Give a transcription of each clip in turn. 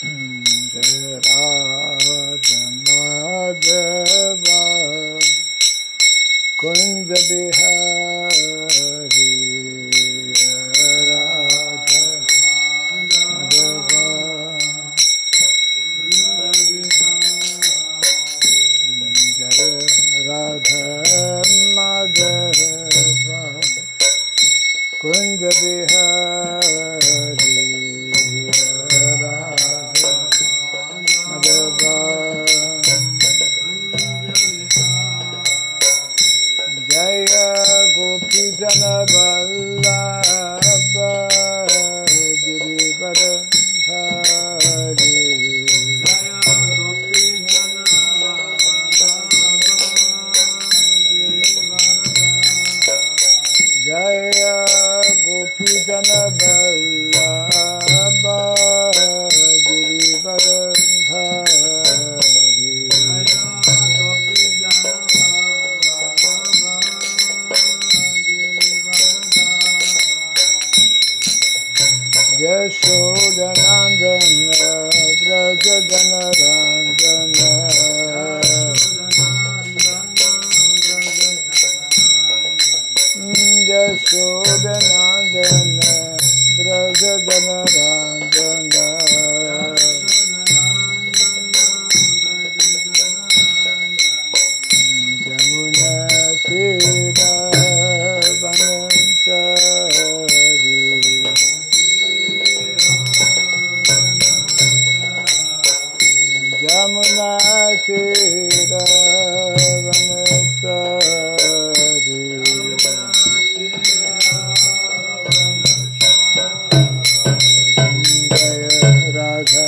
Jai Radha Madhava Kunja Bihari Radha Madhava Jai Radha Madhava Kunja Bihari Radha Madhava Jaya Gopi Jana Vallabha Girivardhari Jaya Gopi Jana Vallabha Girivardhari Yashodanandana Brajadanarandana Yashodanandana Brajadanarandana Jamuna Tira Vanachari Jamuna Tira Vanachari Jaya Radha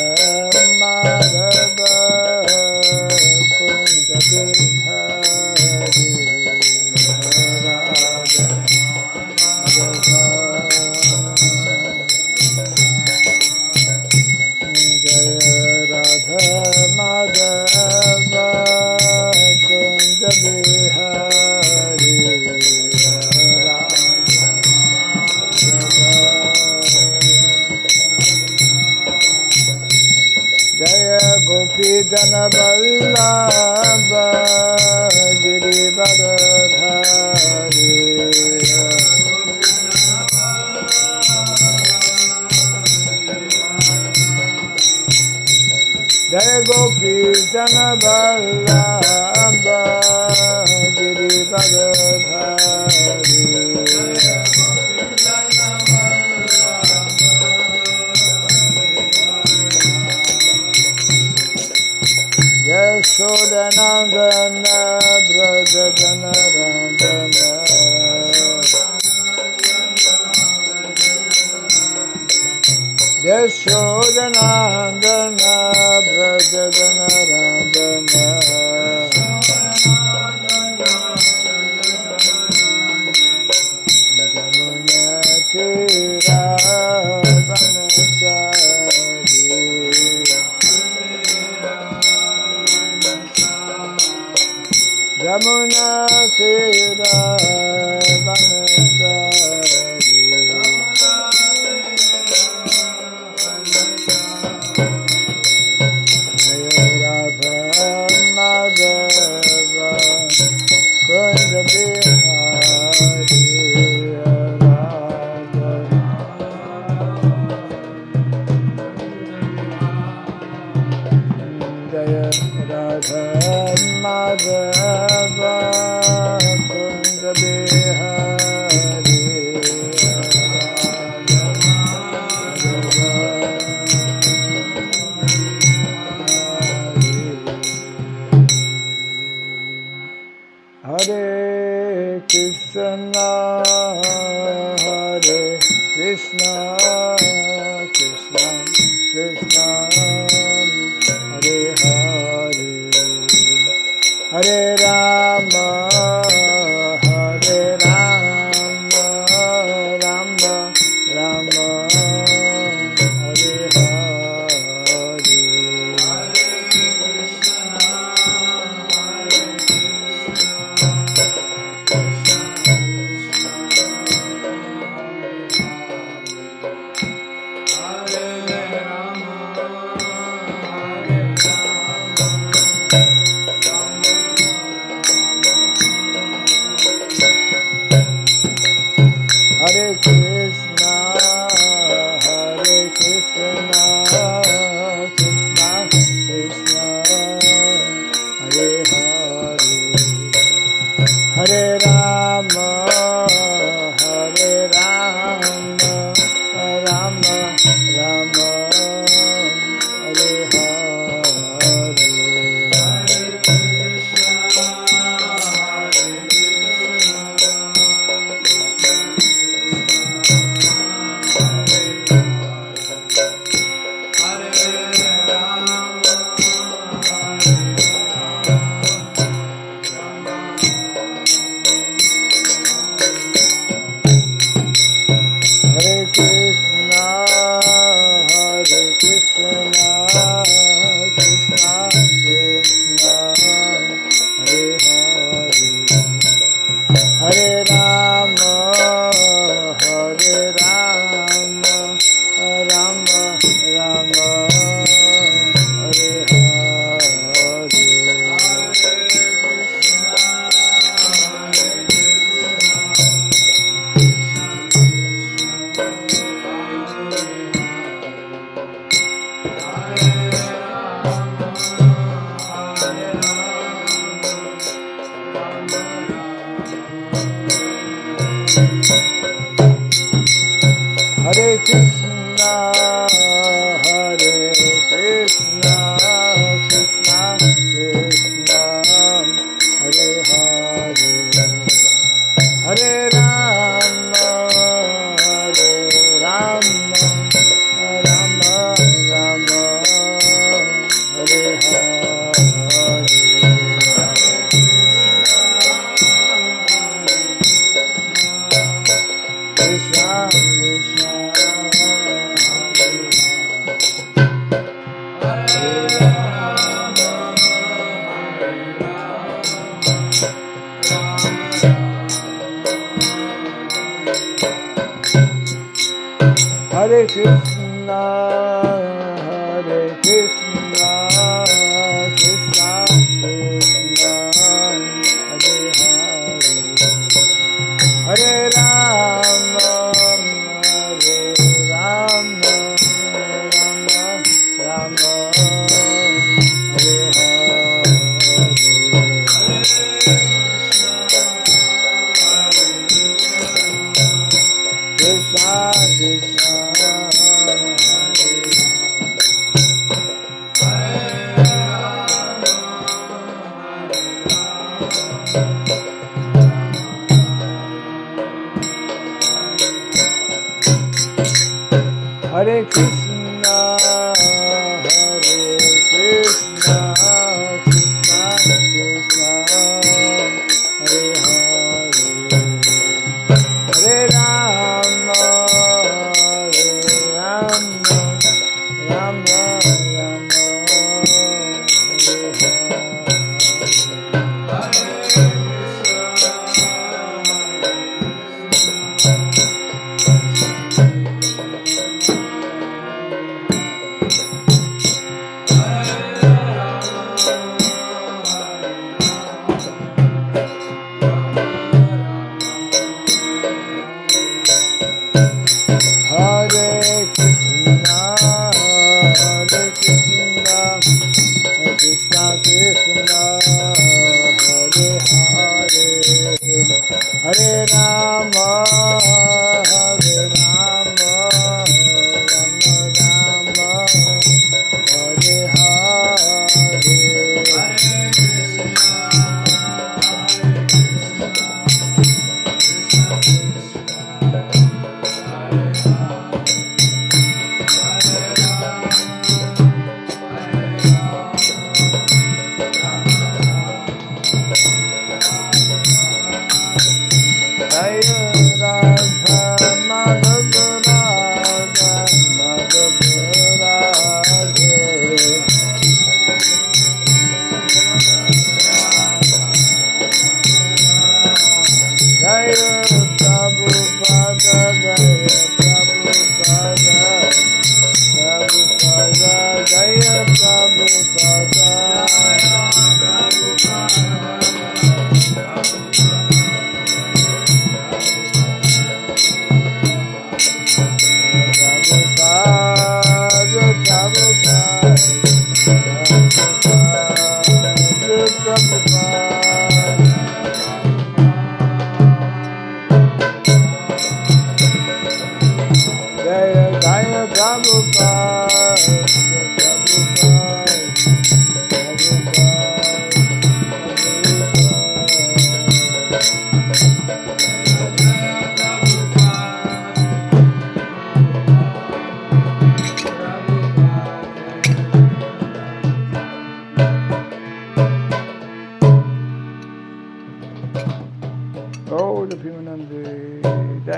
Madhava Kunja Bihari Radha Madhava Jaya Radha Madhava Kunja Bihari Radha Jaya Gopi Jana Vallabha Girivardhari Jaya Gopi Jana Vallabha Girivardhari Yashodanandana Brajadanarandana Yashodanandana Brajadanarandana Jamuna Tira Vanachari Jamuna Tira Vanachari Jaya Radha Madhava Kunja Bihari Radha Jaya Radha Madhava Kunja Bihari Hare Krishna Hare Krishna Krishna Krishna Hare Hare Hare Rama Hare Rama Rama Rama Hare Hare Hare Rama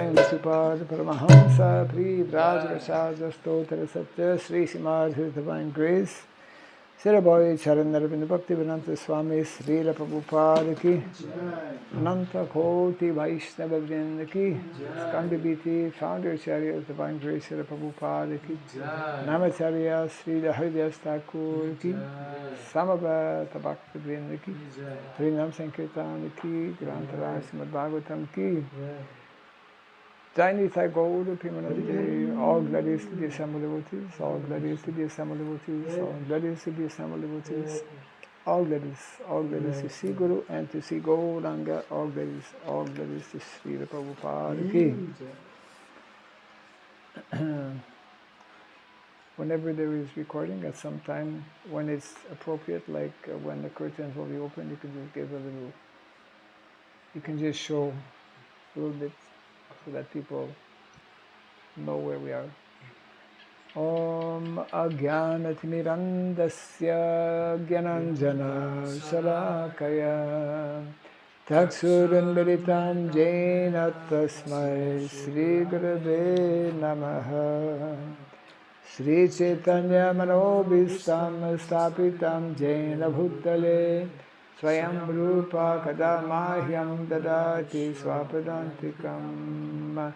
Swayam Supad Paramahamsa Pri Vrajagasa Stotra Satya Sri Simad His Divine Grace Siraboy Charan Narvinda Bhakti Vedanta Swami Srila Prabhupada Ki Ananta Koti Vaishnava Vrinda Ki Skanda Biti Founder Acharya of Divine Grace Srila Prabhupada Ki Namacharya Srila Haridas Thakur Ki Samabhata Bhakti Vrinda Ki Harinam Sankirtan Ki Grantaraj Srimad Bhagavatam Ki Jai Nitai Gaura Pimanande, all glories to the assembled devotees, all glories to the assembled devotees, all glories to the assembled devotees, all glories to see Guru and to see Gauranga, all glories to Sri Prabhupada Ki. Whenever there is recording at some time, when it's appropriate, like when the curtains will be open, you can just give a little, you can just show a little bit so that people know where we are. Om Agyanatimirandasya Gyananjana Shalakaya Taksurunmilitam Jena Tasmai Sri Gurave Namaha Sri Chaitanya Manobhistam Stapitam Jena Bhutale Swayam Rupa Kadamahyam Dadati Swapadantikam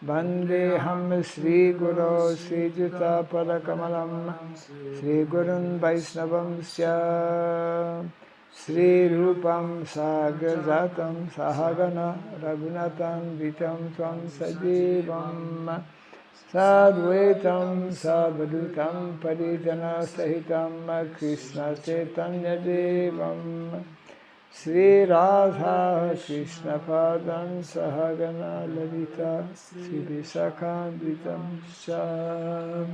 Vandeham Sri Guru Sri Juta Padakamalam Sri Gurun Vaisnavam Sya Sri Rupam Sagrajatam Sahagana Raghunatam Vitam Tvam Sajivam Sadvaitam Savadutam Parijana Sahitam Krishna Chaitanya Devam Sri Radha Krishna Padam Sahagana Lalita Sri Visakhambitam Sham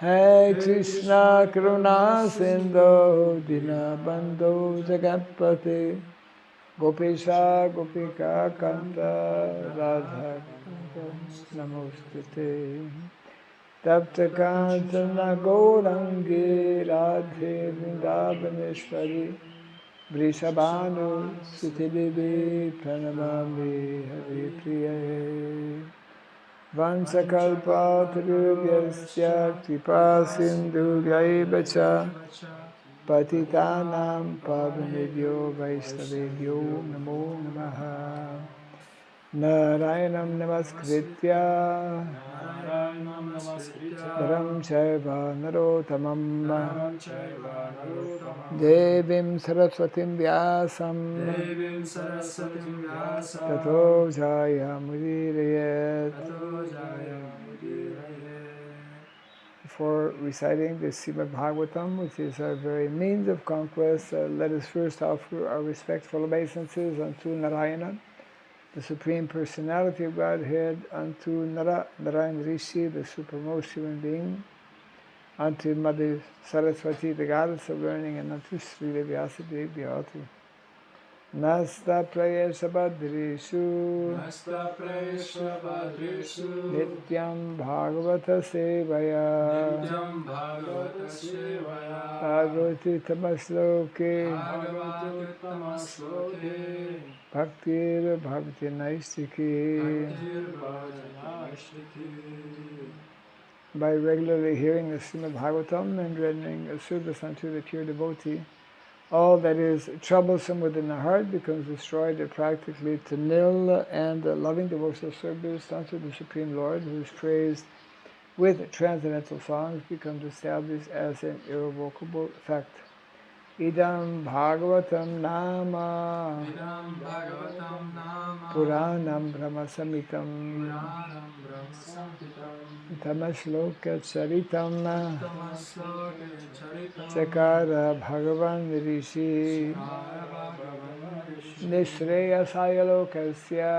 Hey Krishna Karuna Sindhu Dinabandhu Jagatpate Gopesha Gopika Kanta Radha Namostute Tapta Kantana Gaurangi Radhe Vrindavaneshwari Vrishabhanu Sutidevi Pranamami Hari Priyaye Vansakalpa Tarubhyasya Kripa Sindhu Vyaivacha Patitanam Pavanebhyo Vaishnavebhyo Namo Namaha Narayanam Namaskritya Dharam Chaiva Narotamam Devim Saraswatim Vyasam Tato Jaya Mudirayet. Before reciting the Srimad Bhagavatam, which is our very means of conquest, let us first offer our respectful obeisances unto Narayana, the Supreme Personality of Godhead, unto Narayan Rishi, the supermost human being, unto Mother Saraswati, the Goddess of Learning, and unto Srila Vyasadeva Vyati. Nasta Prayesha Badrishu Nityam Bhagavata Sevaya Bhagavati Tamasloke Bhaktir Bhakti Naistiki. By regularly hearing the Srimad Bhagavatam and rendering a service unto the pure devotee, all that is troublesome within the heart becomes destroyed practically to nil, and loving devotional service unto the Supreme Lord, who is praised with transcendental songs, becomes established as an irrevocable fact. Idam Bhagavatam Nama Puranam Brahmasamitam Tamasloka Charitam Chakara Bhagavan Rishi Nishreya Sayalokasya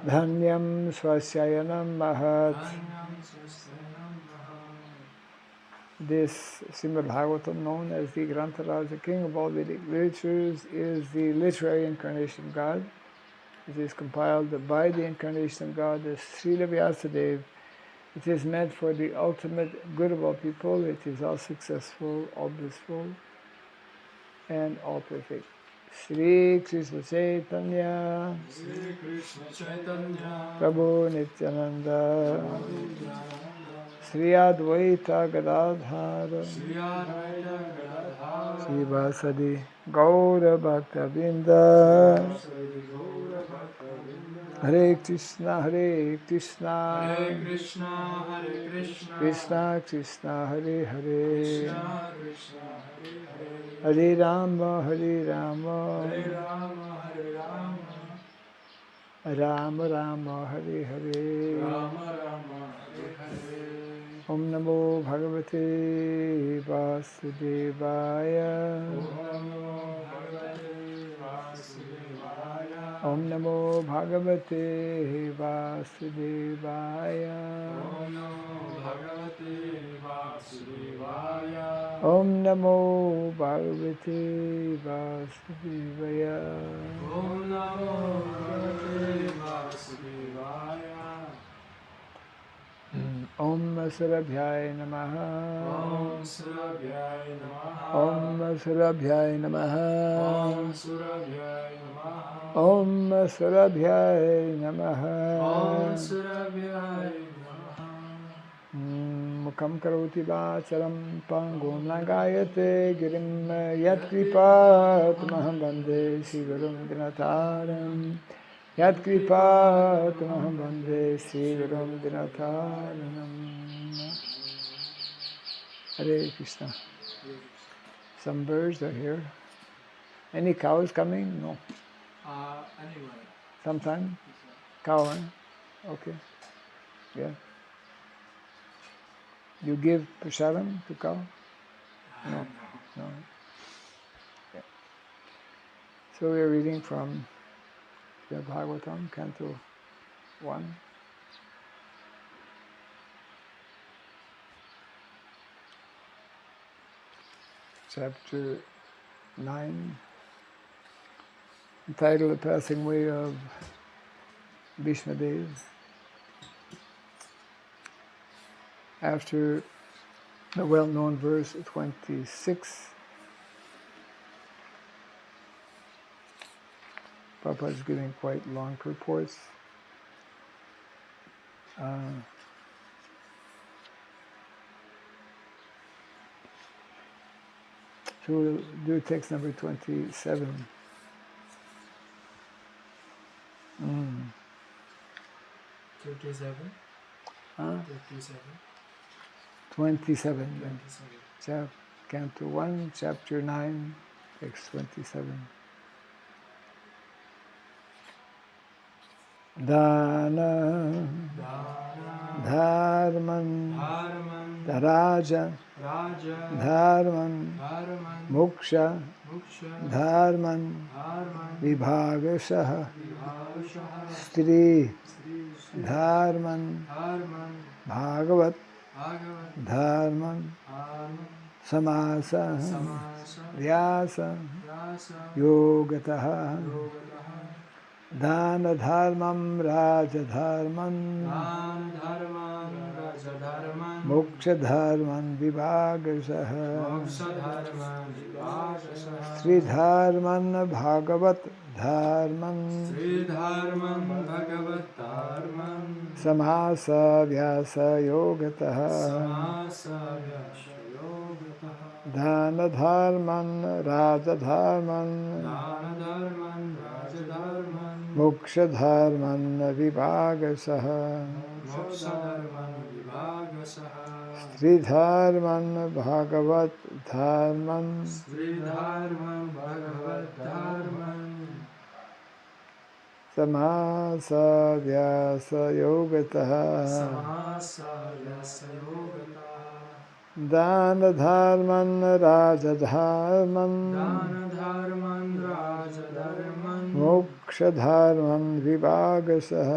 Dhanyam Swasyayanam Mahat. This Srimad Bhagavatam, known as the Grantaraj, the king of all Vedic literatures, is the literary incarnation of God. It is compiled by the incarnation of God, as Srila Vyasadeva. It is meant for the ultimate good of all people. It is all successful, all blissful, and all perfect. Shri Krishna Chaitanya Prabhu Nityananda Shri Advaita Gadadhara Shri Vasadi Gaura Bhakta Vrinda Hare Krishna Hare Krishna Krishna Krishna Hare Hare Hare Rama Hare Rama Rama Rama Hare Hare Om Namo Bhagavate Vasudevaya Om Namo Bhagavate Vasudevaya Om Namo Bhagavate Vasudevaya Om Surabhyaya Namaha Om Surabhyaya Namaha Om Surabhyaya Namaha Mukam karoti vacharam pangum langayate girim yat kripat maham bande shivaram dinataram Yat kripat maham bande shivaram dinataram Hare Krishna. Some birds are here. Any cows coming? No. Anyway. Sometime? Cow, huh? Okay. Yeah. You give prasadam to cow? No. No. Yeah. So we are reading from the Bhagavatam, Canto 1. Chapter 9. Entitled The Passing Away of Bhishma Dev. After the well-known verse 26, Prabhupada is giving quite long purports. So we'll do text number 27. 37? Huh? 37? 27. Canto 1, Chapter 9, text 27. Dana Dharman Raja Dharman Moksha Dharman Vibhagasah Stri Dharman Bhagavat Dharman Samasa Vyasa Yogataha Dana Dharmam Raja Dharman Moksha Dharman Vibhagasah Sri Dharman Bhagavat Dharman Samasa Vyasa Yogataha Dana Dharman Raja Dharman Moksha Dharman Vibhagasah Sri Dharman Bhagavat Dharman Samasa Vyasa Yogataha Dana Dharman Raja Dharman Moksha Dharman Vibhagasah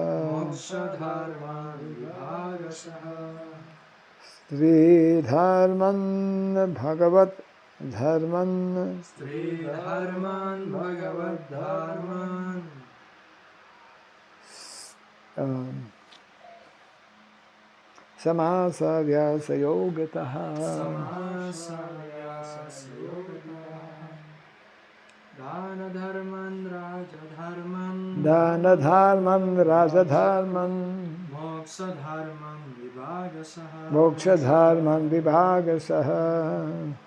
Sri Dharman Bhagavat Dharman Samasa Vyasa Yogataha Dana Dharman Raja Dharman Dana Dharman Raja Dharman Moksha Dharman Vibhagasaha Moksha Dharman Vibhagasaha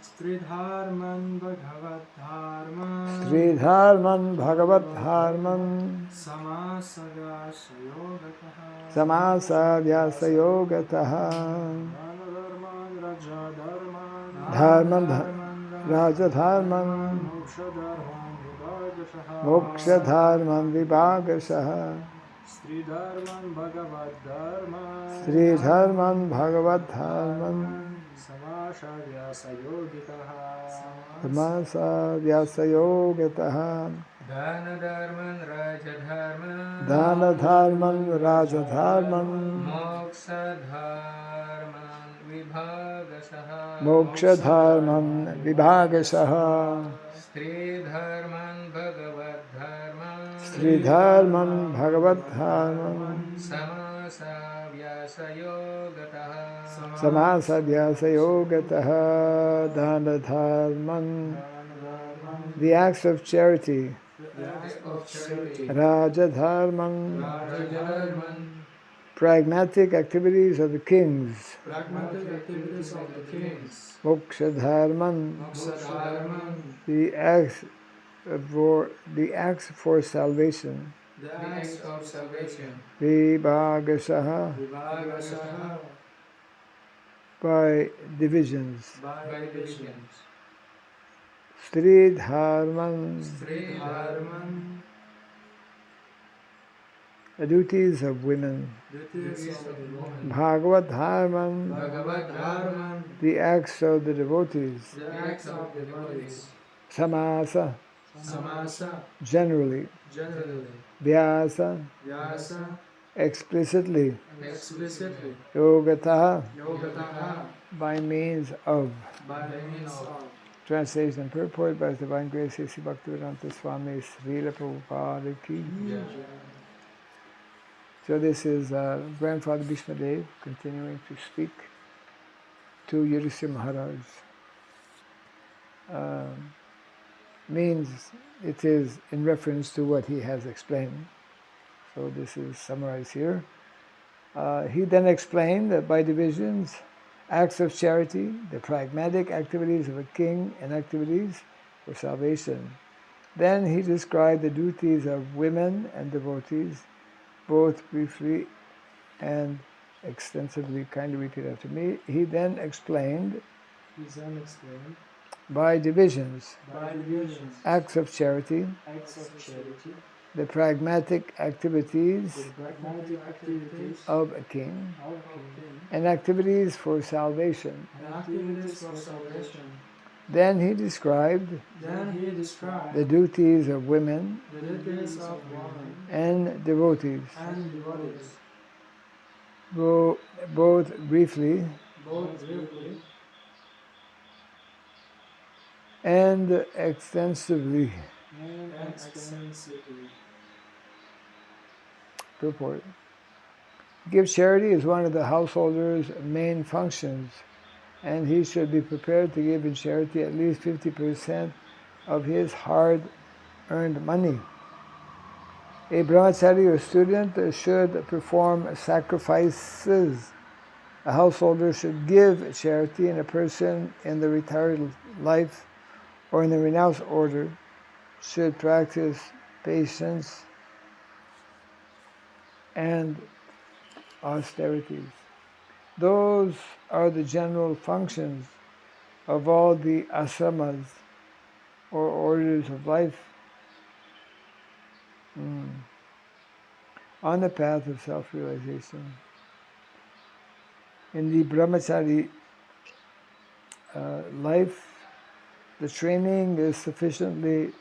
Stri Dharman Bhagavad Dharman Sri Dharman Bhagavat Dharman Samasaga Sayogataha Samasa Vyasa Yogataha Dana Dharman Raja Dharman Dharman Raja Dharman Moksha Dharman Vibhagasaha Moksha Dharman Vibhagasaha Stri Dharman Bhagavad Dharman Sri Dharman Bhagavat Dharman Samasha Vyasa Yogitaha Samasa Vyasa Yogataha Dana Dharman Raja Dharman Dana Dharman Raja Dharman Moksha Dharman Vibhagasaha Moksha Dharman Vibhagasaha Stri Dharman Bhagavad Dharman Sri Dharman Bhagavat Dharman Samasa Vyasa Yogataha Samasa Vyasa Yogataha Dana Dharman The acts of charity The acts of charity Raja Dharman Raja Dharman Pragmatic activities of the kings Pragmatic activities of the kings Moksha Dharman Moksha Dharman The acts for salvation The acts of salvation Vibhagasaha Vibhagasaha by divisions by divisions Sri Dharman Stri Dharman the duties of women Duties of the woman Bhagavat Dharman Bhagavad Dharman the acts of the devotees The acts of the devotees Samasa Samasa generally generally Vyasa Vyasa explicitly explicitly Yogataha Yogataha by means of by means of Translation and purport by His Divine Grace A.C. Bhaktivedanta Swami Srila Prabhupada Ki. So this is Grandfather Bhishma Dev continuing to speak to Yudhisthira Maharaj. Means it is in reference to what he has explained. So this is summarized here. He then explained that by divisions, acts of charity, the pragmatic activities of a king, and activities for salvation. Then he described the duties of women and devotees, both briefly and extensively. Kindly repeat after me. He then explained by divisions, acts of charity, the pragmatic activities of a king, and activities for salvation. Then he described the duties of women and devotees, both briefly and extensively. Purport. Give charity is one of the householder's main functions, and he should be prepared to give in charity at least 50% of his hard-earned money. A brahmachari or student should perform sacrifices. A householder should give charity, and a person in the retired life or in the renounced order should practice patience and austerities. Those are the general functions of all the asramas or orders of life on the path of self-realization. In the brahmachari life, the training is sufficiently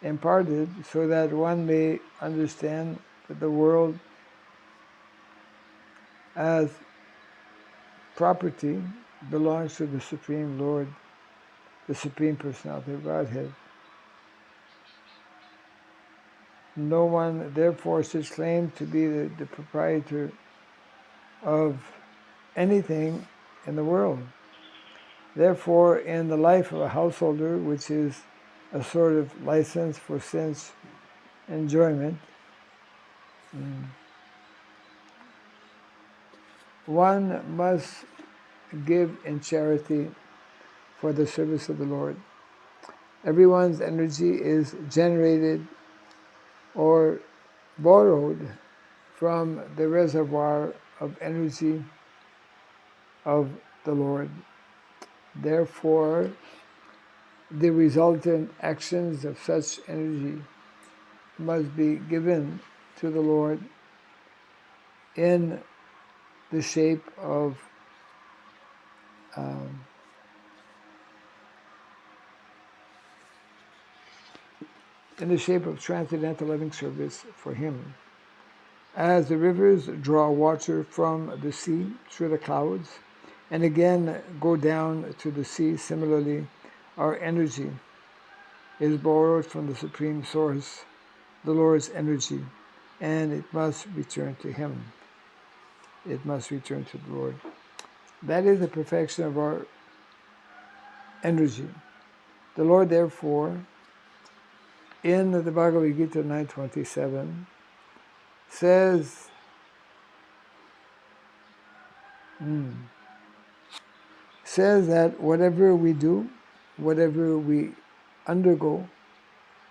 imparted so that one may understand that the world as property belongs to the Supreme Lord, the Supreme Personality of Godhead. No one therefore should claim to be the proprietor of anything in the world. Therefore, in the life of a householder, which is a sort of license for sense enjoyment. One must give in charity for the service of the Lord. Everyone's energy is generated or borrowed from the reservoir of energy of the Lord. Therefore, the resultant actions of such energy must be given to the Lord in the shape of transcendental loving service for Him. As the rivers draw water from the sea through the clouds and again go down to the sea, similarly, our energy is borrowed from the Supreme Source, the Lord's energy, and it must return to Him. It must return to the Lord. That is the perfection of our energy. The Lord, therefore, in the Bhagavad Gita 9:27, says, that whatever we do, whatever we undergo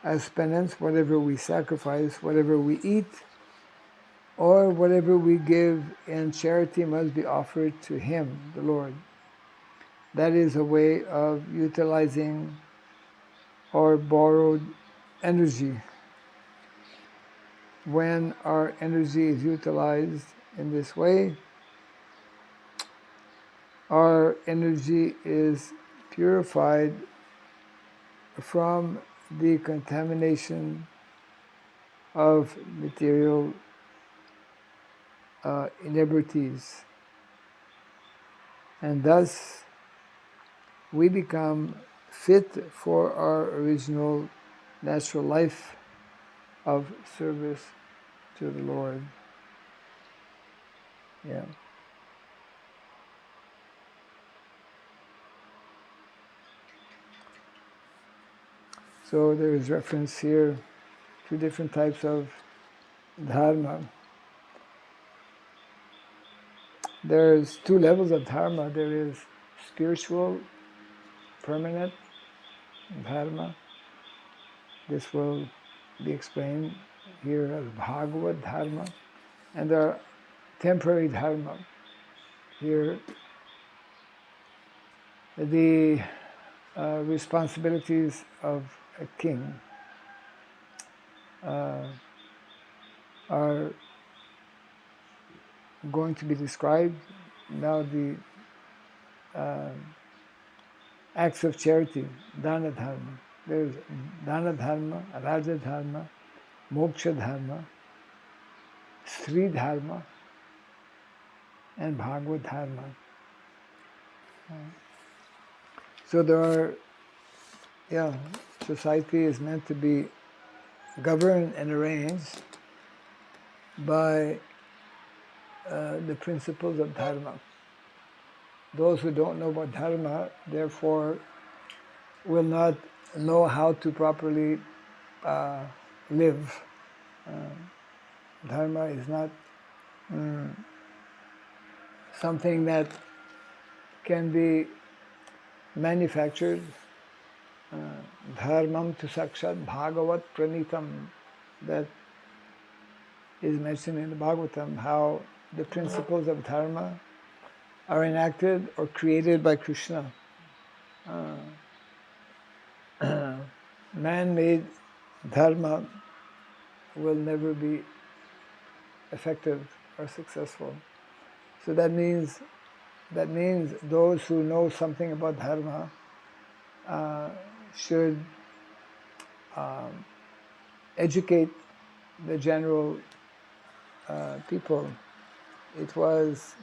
as penance, whatever we sacrifice, whatever we eat, or whatever we give in charity must be offered to Him, the Lord. That is a way of utilizing our borrowed energy. When our energy is utilized in this way, our energy is purified from the contamination of material inebrities, and thus we become fit for our original natural life of service to the Lord. Yeah. So there is reference here to different types of dharma. There's two levels of dharma. There is spiritual, permanent dharma. This will be explained here as Bhagavad dharma. And there are temporary dharma. Here, the responsibilities of a king are going to be described. Now the acts of charity, dana dharma. There's dana dharma, raja dharma, moksha dharma, sri dharma, and bhagavad dharma. So there are, society is meant to be governed and arranged by the principles of dharma. Those who don't know about dharma, therefore, will not know how to properly live. Dharma is not something that can be manufactured. Dharmam tu sakshat bhagavat pranitam, that is mentioned in the Bhagavatam, how the principles of dharma are enacted or created by Krishna. Man-made dharma will never be effective or successful. So that means those who know something about dharma should educate the general people. It was,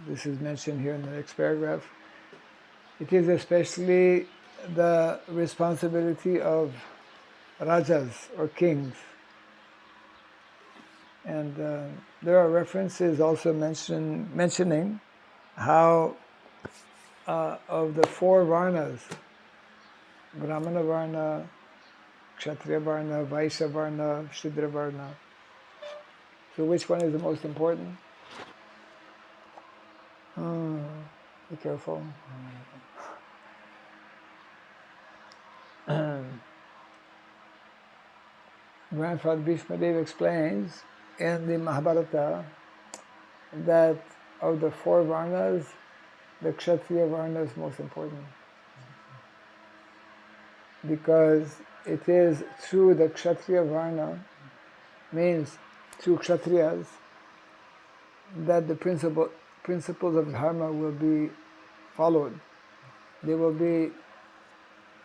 this is mentioned here in the next paragraph, it is especially the responsibility of rajas or kings. And there are references also mentioning how of the four varnas, Brahmana Varna, Kshatriya Varna, Vaishya Varna, Shudra Varna. So which one is the most important? Be careful. Grandfather Bhishma Dev explains in the Mahabharata that of the four Varnas, the Kshatriya Varna is most important. Because it is through the Kshatriya Varna, means through Kshatriyas, that the principles of Dharma will be followed. They will be,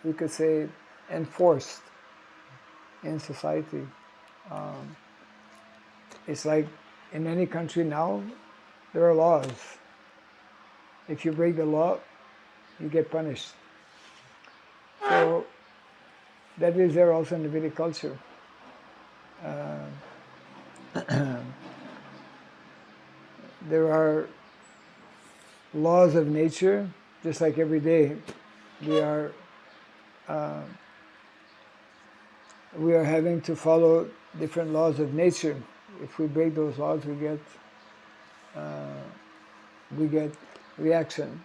we could say, enforced in society. It's like in any country now, there are laws. If you break the law, you get punished. So that is there also in the Vedic culture. There are laws of nature, just like every day we are having to follow different laws of nature. If we break those laws, we get reaction.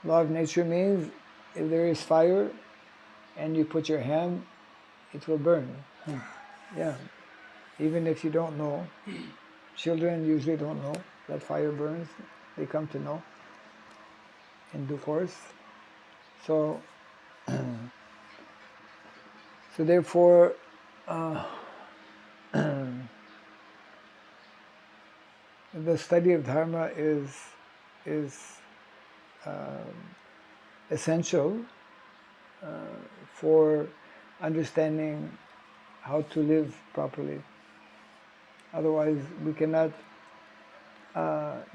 Law of nature means if there is fire and you put your hand, it will burn. Yeah. Even if you don't know, children usually don't know that fire burns. They come to know in due course. So therefore, the study of Dharma is essential for understanding how to live properly. Otherwise, we cannot,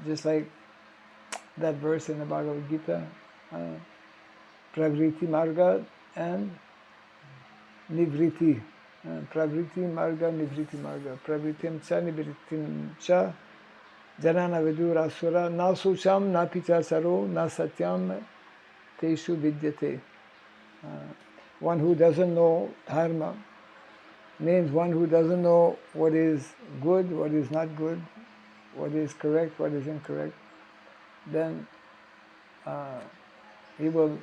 just like that verse in the Bhagavad Gita, Pravriti Marga and Nivriti. Pravriti Marga, Nivriti Marga. Pravritim cha, Nivritim cha, Janana Vidurasura, na sucham, na pichasaro, na satyam, teshu vidyate. One who doesn't know Dharma means one who doesn't know what is good, what is not good, what is correct, what is incorrect, then he will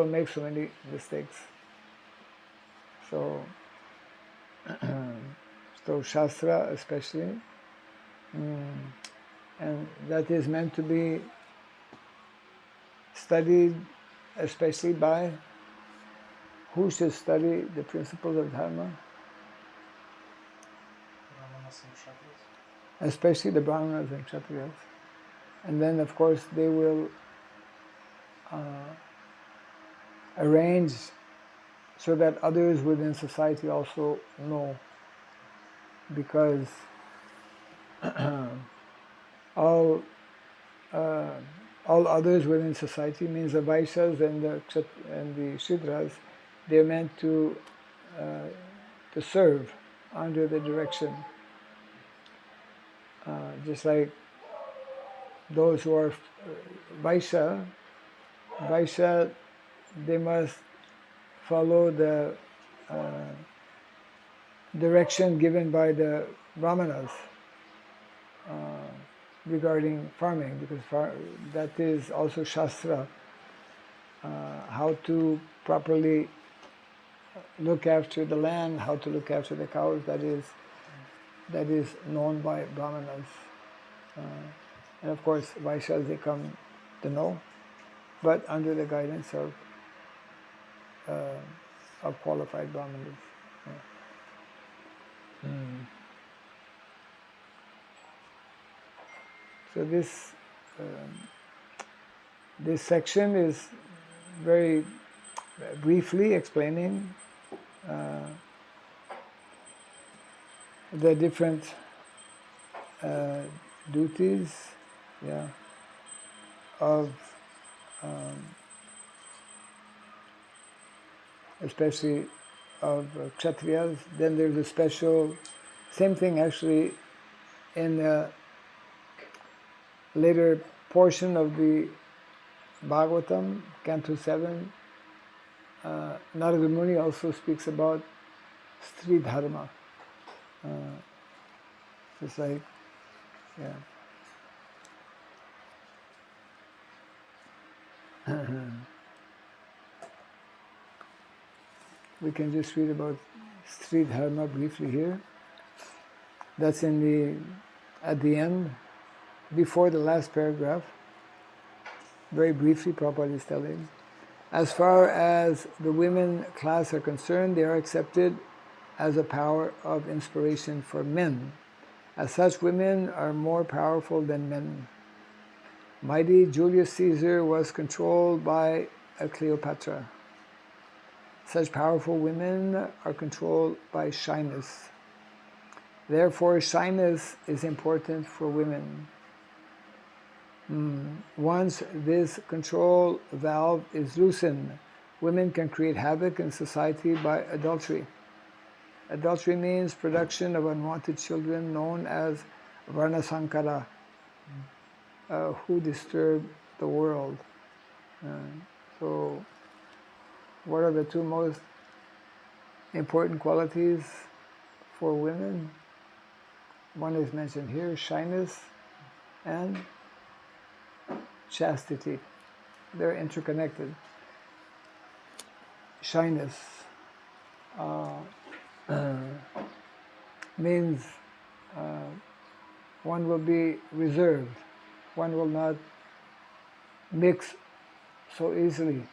make so many mistakes. So Shastra especially, and that is meant to be studied especially by who should study the principles of Dharma? Especially the Brahmanas and Kshatriyas. And then, of course, they will arrange so that others within society also know. Because all others within society means the Vaishyas and the Shudras, they're meant to serve under the direction. Just like those who are Vaishya, they must follow the direction given by the Brahmanas regarding farming, because that is also Shastra, how to properly look after the land, how to look after the cows, that is known by Brahmanas. And of course, Vaishyas, they come to know, but under the guidance of qualified Brahmanas. So this section is very briefly explaining the different duties, of especially of Kshatriyas. Then there's a special, same thing actually in the later portion of the Bhagavatam, Canto 7, Narada Muni also speaks about Stri Dharma. It's like, yeah. We can just read about Stri Dharma briefly here. That's at the end, before the last paragraph. Very briefly, Prabhupada is telling. As far as the women class are concerned, they are accepted as a power of inspiration for men. As such, women are more powerful than men. Mighty Julius Caesar was controlled by a Cleopatra. Such powerful women are controlled by shyness. Therefore, shyness is important for women. Once this control valve is loosened, women can create havoc in society by adultery. Adultery means production of unwanted children known as Varna Sankara, who disturb the world. So, what are the two most important qualities for women? One is mentioned here, shyness and chastity. They're interconnected. Shyness means one will be reserved. One will not mix so easily.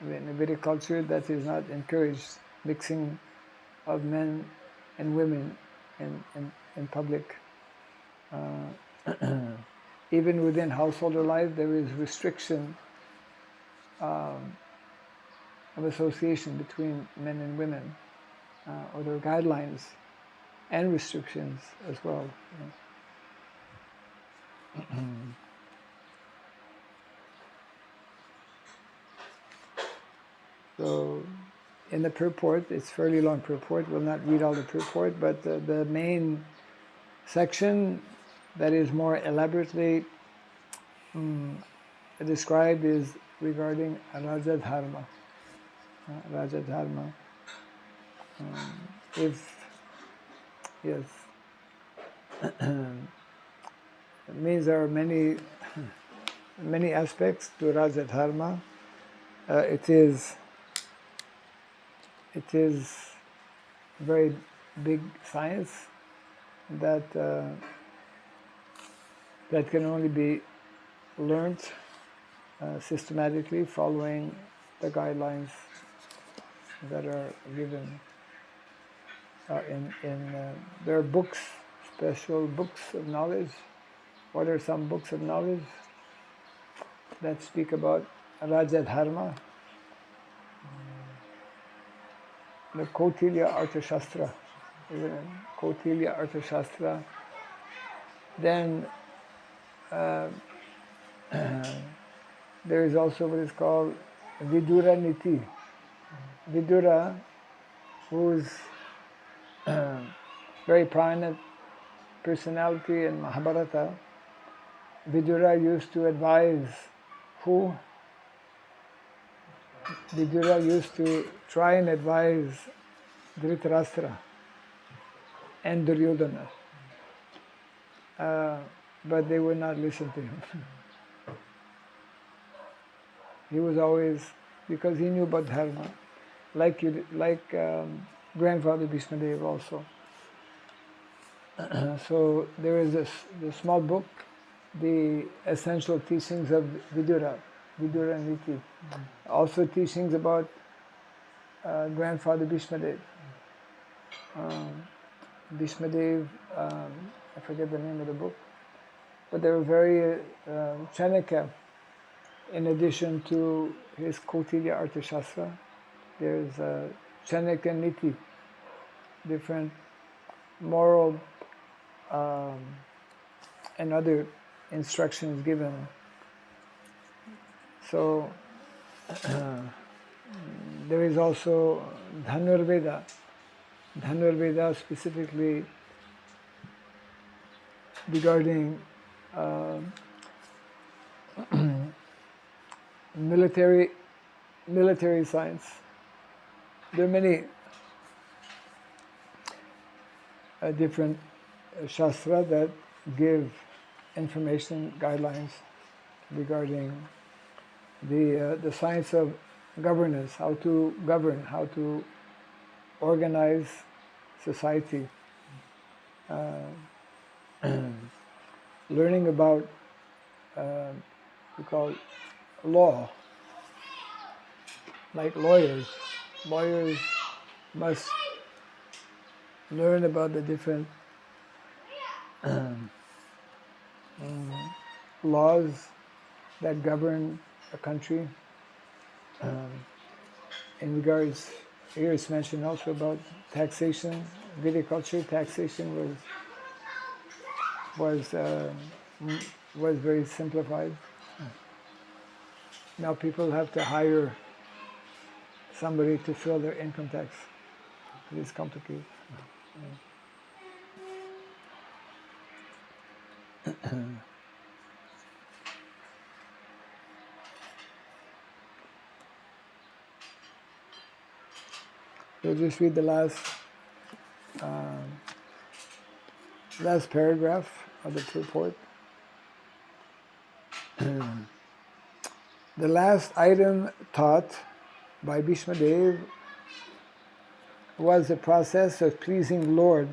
In a Vedic culture, that is not encouraged, mixing of men and women in public. Even within householder life, there is restriction of association between men and women, or there are guidelines and restrictions as well. So, in the purport, it's a fairly long purport. We'll not read all the purport, but the main section that is more elaborately described is regarding Raja Dharma. Raja Dharma. Yes, it means there are many aspects to Raja Dharma. It is very big science that can only be learned systematically, following the guidelines that are given. There are books, special books of knowledge. What are some books of knowledge that speak about Raja Dharma? The Kautilya Arthashastra, Kautilya Arthashastra. Then there is also what is called Vidura Niti. Vidura, who's very prominent personality in Mahabharata. Vidura used to advise who? Vidura used to try and advise Dhritarashtra and Duryodhana, but they would not listen to him. He was always, because he knew about dharma, like grandfather Bhishmadev also. So there is the small book, the essential teachings of Vidura Niti. Also teachings about grandfather Bhishmadev. Bhishmadev, I forget the name of the book, but they were very Chanakya. In addition to his Kautilya Arthashastra, there's Chanakya Niti, different moral and other instructions given. So there is also Dhanurveda. Dhanurveda specifically regarding military science. there are many different shastra that give information guidelines regarding the science of governance, how to govern, how to organize society, learning about we call it law, like lawyers. Lawyers must learn about the different laws that govern a country. In regards, here it's mentioned also about taxation, viticulture. Taxation was very simplified. Now people have to hire somebody to fill their income tax. It is complicated. So just read the last paragraph of the purport. The last item taught by Bhishma Dev was the process of pleasing the Lord.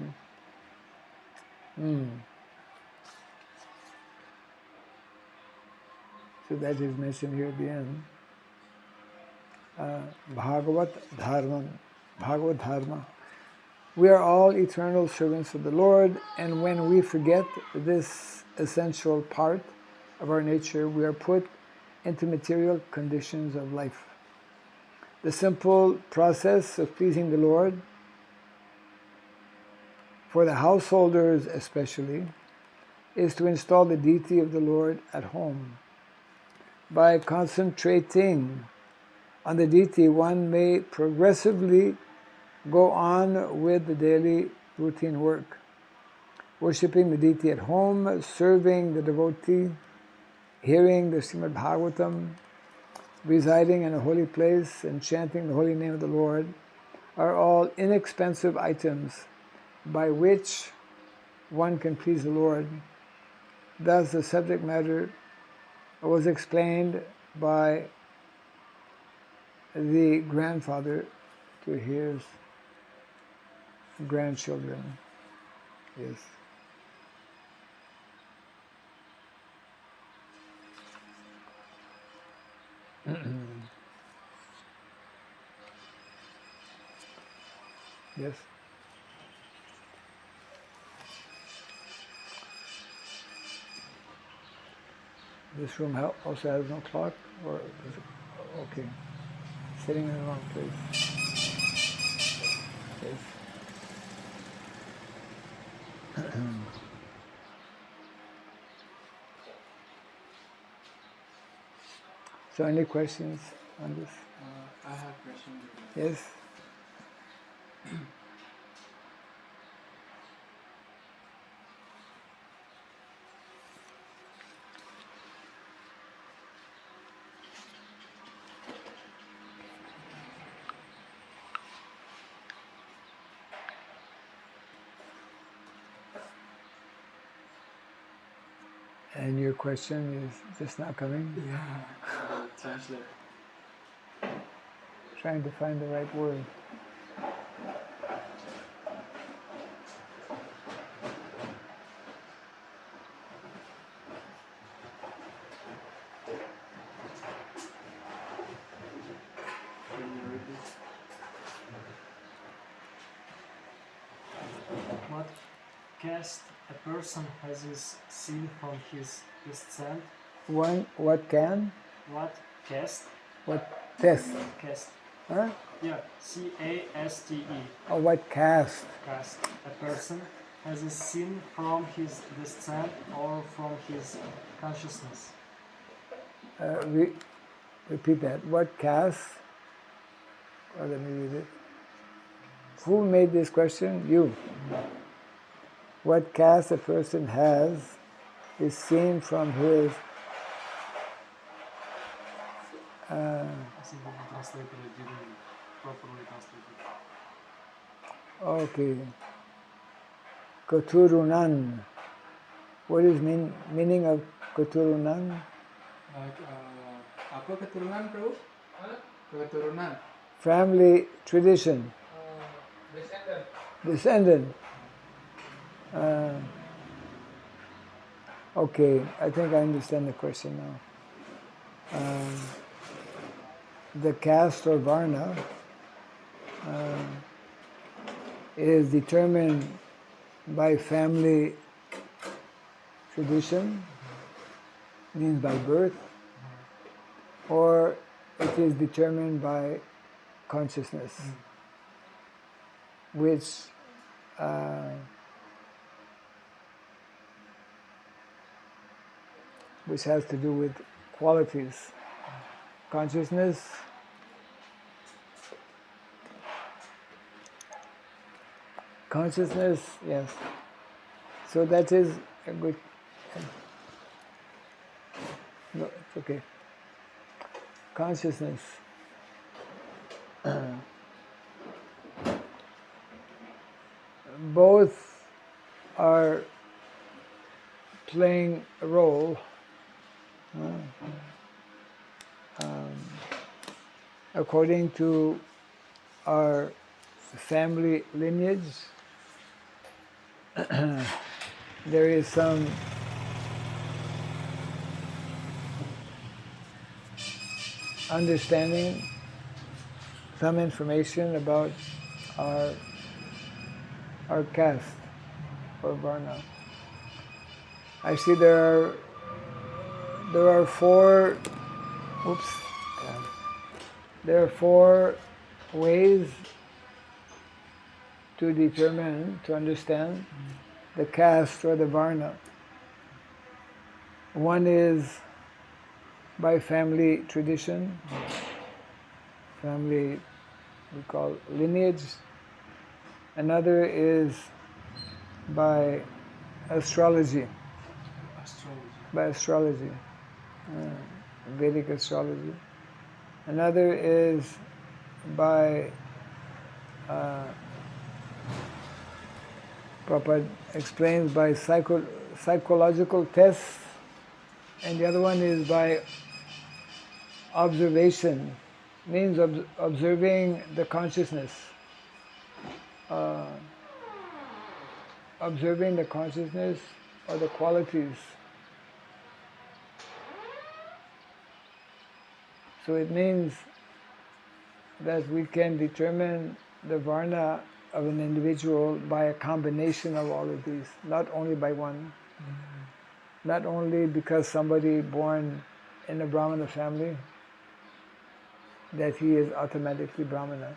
So that is mentioned here at the end. Bhagavat Dharma. We are all eternal servants of the Lord, and when we forget this essential part of our nature, we are put into material conditions of life. The simple process of pleasing the Lord, for the householders especially, is to install the deity of the Lord at home. By concentrating on the deity, one may progressively go on with the daily routine work, worshipping the deity at home, serving the devotee, hearing the Srimad Bhagavatam, residing in a holy place, and chanting the holy name of the Lord are all inexpensive items by which one can please the Lord. Thus the subject matter was explained by the grandfather to his grandchildren. Yes. Yes. This room also has no clock, or is it? Okay. Sitting in the wrong place. Yes. So any questions on this? I have a question. Yes. And your question is just not coming? Yeah. Translate. Trying to find the right word. Can you repeat? What caste a person has is seen from his descent? What can? What caste? What test? Caste. Huh? Yeah, C-A-S-T-E. Or what caste? Caste. A person has is seen from his descent or from his consciousness. Repeat that. What caste? Or let me read it. Who made this question? You. What caste a person has is seen from his I think that the translator didn't properly translated. Okay. Keturunan. What is meaning of keturunan? Like, apa keturunan, Prabhu? Keturunan. Family tradition. Descendant. Okay, I think I understand the question now. The caste or varna is determined by family tradition, means by birth, or it is determined by consciousness, which has to do with qualities. Consciousness yes. So that is a good, no, it's okay. Consciousness. Both are playing a role according to our family lineage. There is some understanding, some information about our caste or varna. I see there are four. Oops. There are four ways to determine, to understand the caste or the varna. One is by family tradition, family we call lineage. Another is by astrology. By astrology, Vedic astrology. Another is by Prabhupada explains by psychological tests, and the other one is by observation, means observing the consciousness. Observing the consciousness or the qualities. So it means that we can determine the varna of an individual by a combination of all of these, not only by one. Not only because somebody born in a Brahmana family that he is automatically Brahmana.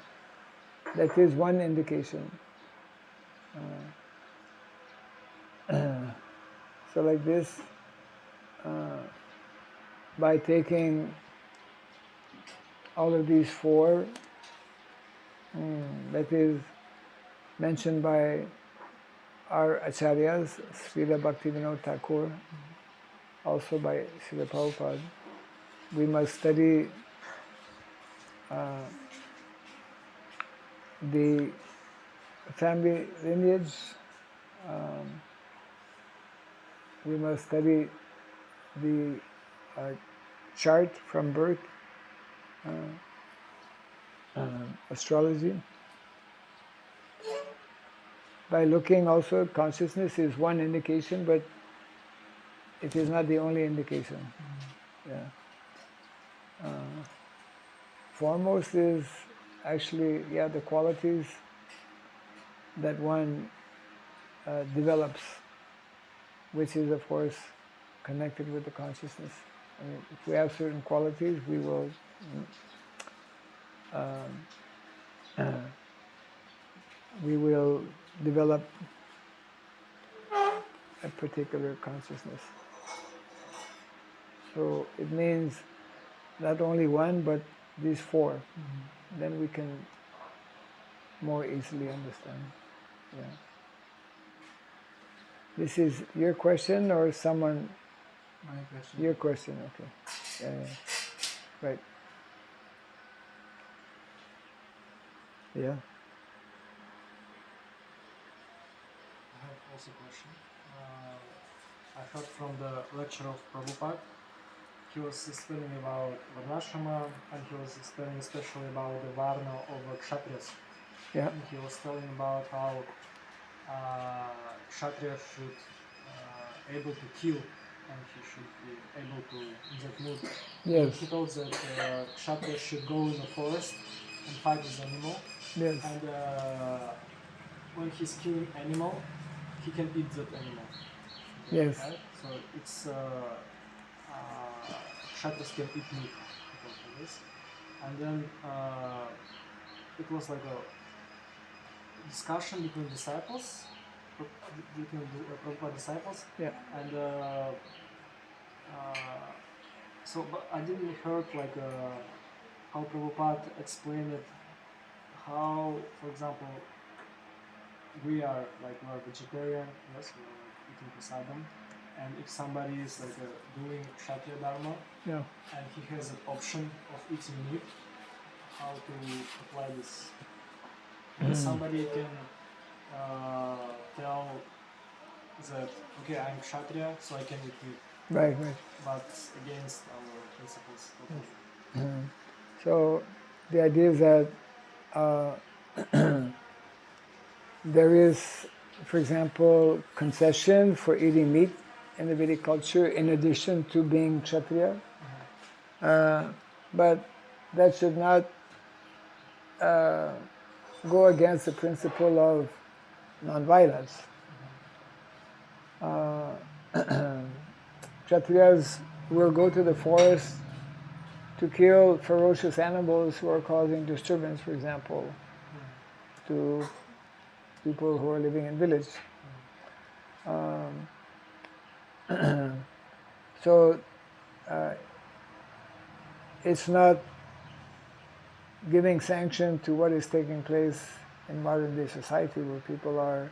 That is one indication. So like this, by taking all of these four, that is mentioned by our acharyas, Srila Bhaktivinoda Thakur, also by Srila Prabhupada, we must study the family lineage, we must study the chart from birth, astrology. By looking also, consciousness is one indication, but it is not the only indication. Yeah. Foremost is actually, the qualities that one develops, which is of course connected with the consciousness. I mean, if we have certain qualities, we will develop a particular consciousness. So it means not only one, but these four. Then we can more easily understand. Yeah. This is your question or someone? My question. Your question, okay. Right. Yeah. I have also a question. I heard from the lecture of Prabhupada, he was explaining about Varnashrama, and he was explaining especially about the Varna of Kshatriyas. Yeah. And he was telling about how Kshatriya should able to kill, and he should be able to in that mood. Yes. He told that Kshatriya should go in the forest and fight with animal, Yes. and when he's killing animal, he can eat that animal. Yes. Right? So it's Kshatriyas can eat meat because of this, and then it was like a discussion between disciples, between Prabhupada disciples, Yeah. and so but I didn't heard like how Prabhupada explained it, how, for example, we're vegetarian, yes, we're like eating prasadam, and if somebody is like doing Kshatriya Dharma, Yeah. and he has an option of eating meat, how to apply this? And somebody can tell that, okay, I'm Kshatriya, so I can eat meat, Right. Right. but against our principles. Totally. So the idea is that there is, for example, concession for eating meat in the Vedic culture in addition to being Kshatriya. But that should not go against the principle of nonviolence. Kshatriyas will go to the forest to kill ferocious animals who are causing disturbance, for example, to people who are living in village. So it's not giving sanction to what is taking place in modern day society, where people are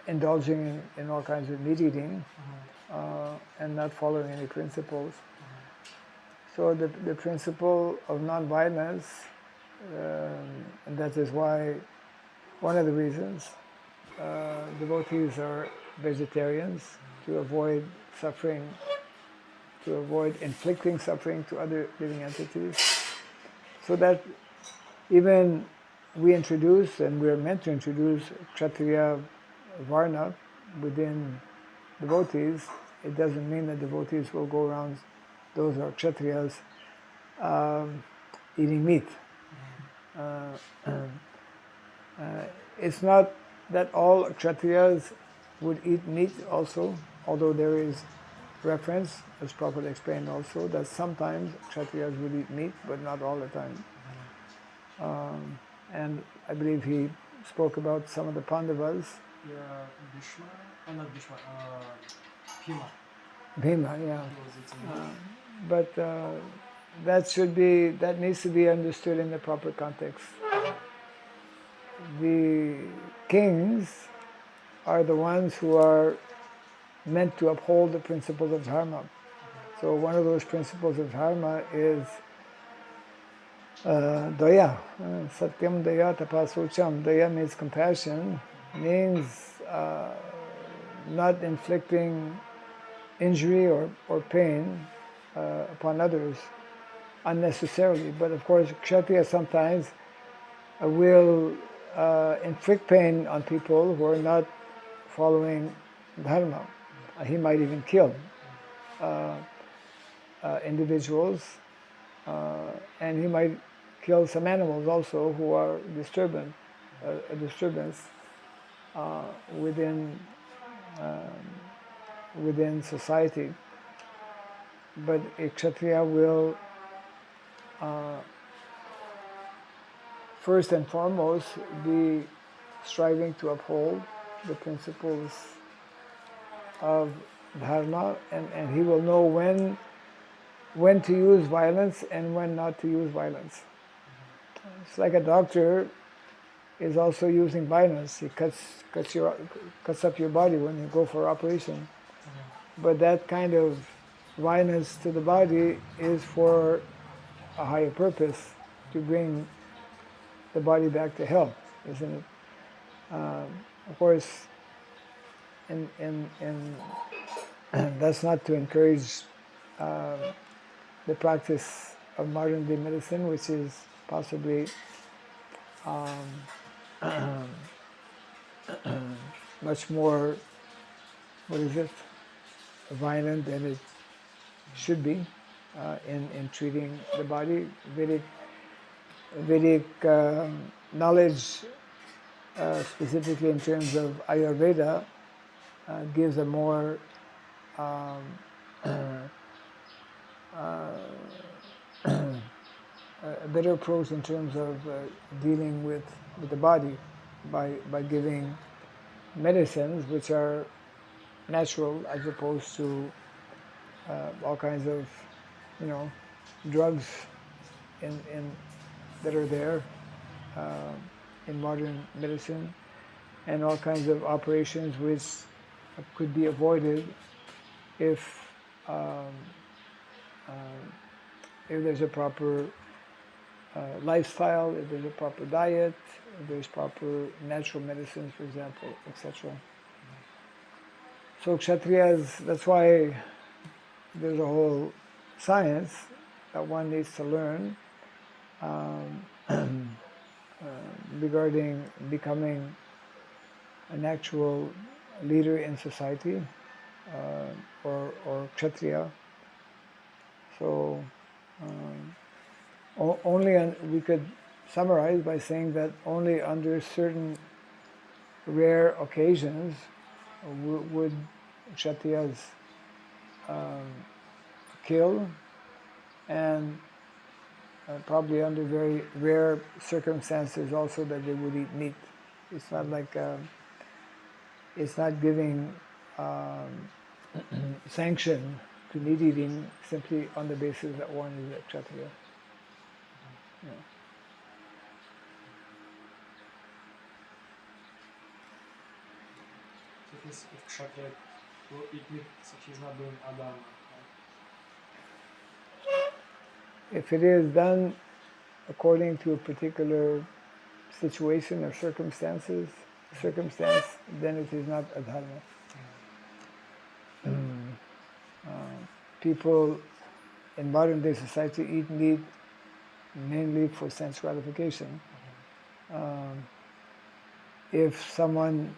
indulging in all kinds of meat eating and not following any principles. So the principle of nonviolence, and that is why one of the reasons devotees are vegetarians, to avoid suffering, to avoid inflicting suffering to other living entities. So that even we introduce, and we're meant to introduce, Kshatriya Varna within devotees, it doesn't mean that devotees will go around, those are Kshatriyas, eating meat. It's not that all Kshatriyas would eat meat also, although there is reference, as Prabhupada explained also, that sometimes Kshatriyas would eat meat, but not all the time. And I believe he spoke about some of the Pandavas. Yeah, Bhishma, not Bhishma, Bhima. Bhima, yeah. He was eating meat. But that needs to be understood in the proper context. The kings are the ones who are meant to uphold the principles of dharma. So one of those principles of dharma is daya, satyam daya tapasucham. Daya means compassion, means not inflicting injury or pain upon others unnecessarily. But of course, Kshatriya sometimes will inflict pain on people who are not following dharma. He might even kill individuals, and he might kill some animals also who are a disturbance within society. But a Kshatriya will first and foremost be striving to uphold the principles of dharma, and he will know when to use violence and when not to use violence. It's like a doctor is also using violence. He cuts up your body when you go for operation. But that kind of violence to the body is for a higher purpose to bring the body back to health, isn't it? Of course, in that's not to encourage the practice of modern day medicine, which is possibly much more, what is it, violent than it should be in treating the body. Vedic knowledge, specifically in terms of Ayurveda, gives a more a better approach in terms of dealing with the body by giving medicines which are natural as opposed to all kinds of, drugs in that are there in modern medicine, and all kinds of operations which could be avoided if there's a proper lifestyle, if there's a proper diet, if there's proper natural medicines, for example, etc. So Kshatriyas, that's why there's a whole science that one needs to learn regarding becoming an actual leader in society, or Kshatriya. So we could summarize by saying that only under certain rare occasions would Kshatriyas kill, and probably under very rare circumstances also that they would eat meat. It's not like it's not giving sanction to meat eating simply on the basis that one is a Kshatriya. Yeah. So if Kshatriya will eat meat, so he's not doing adharma, right? If it is done according to a particular situation or circumstance, then it is not adharma. People in modern day society eat meat mainly for sense gratification. If someone,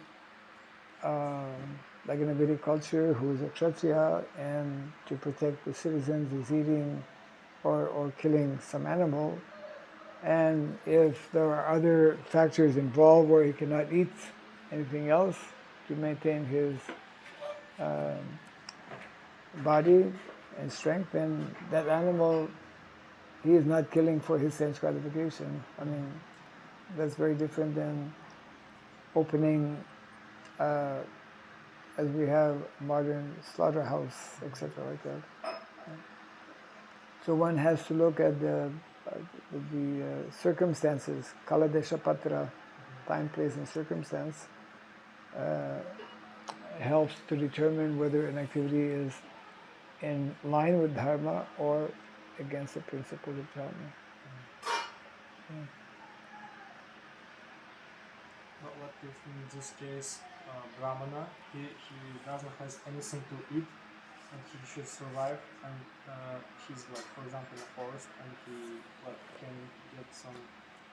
like in a Vedic culture, who is a Kshatriya and to protect the citizens is eating or killing some animal, and if there are other factors involved where he cannot eat anything else to maintain his body and strength, then that animal, he is not killing for his sense gratification. I mean, that's very different than opening, as we have modern slaughterhouse, etc., like that. So one has to look at the circumstances, kala desha patra, time, place, and circumstance, helps to determine whether an activity is in line with dharma or against the principles of dharma. Yeah. But what if in this case, Brahmana, he doesn't have anything to eat, and he should survive, and he's like, for example, in a forest, and he can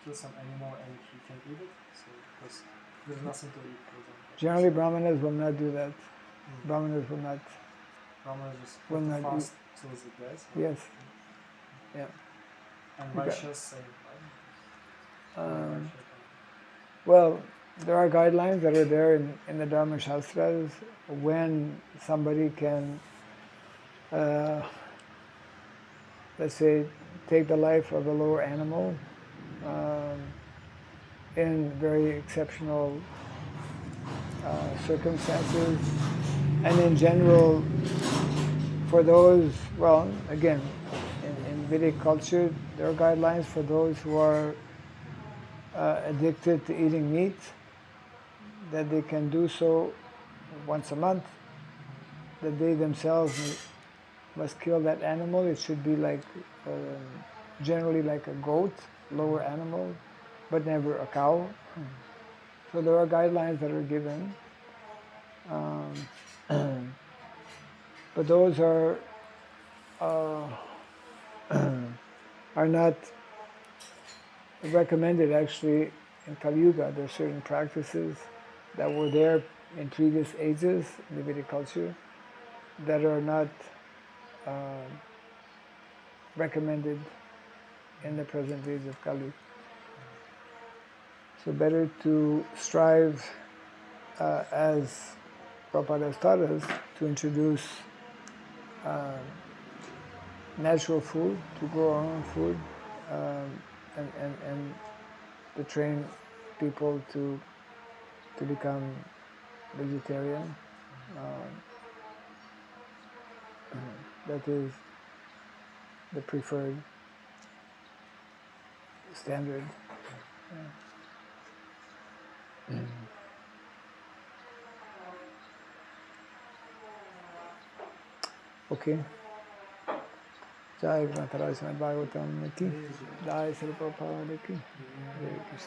kill some animal, and he can eat it. So because there's nothing to eat, for example. Generally, Brahmanas will not do that. Brahmanas will not. Brahmanas just will not fast till the death. Yes. Yeah. And Vaishyas same, right? Well, there are guidelines that are there in the Dharma Shastras when somebody can, let's say, take the life of a lower animal in very exceptional circumstances. And in general, for those, well, again, in Vedic culture, there are guidelines for those who are addicted to eating meat, that they can do so once a month, that they themselves must kill that animal. It should be like generally like a goat, lower animal, but never a cow. So there are guidelines that are given, but those are not recommended actually in Kali Yuga. There are certain practices that were there in previous ages in the Vedic culture that are not recommended in the present age of Kali. So better to strive, as Prabhupada has taught us, to introduce natural food, to grow our own food, and to train people to become vegetarian. That is the preferred standard. Okay. Jai Grantaraj Bhagavatam ki, Jai Sri Prabhupada ki, Hare Krishna.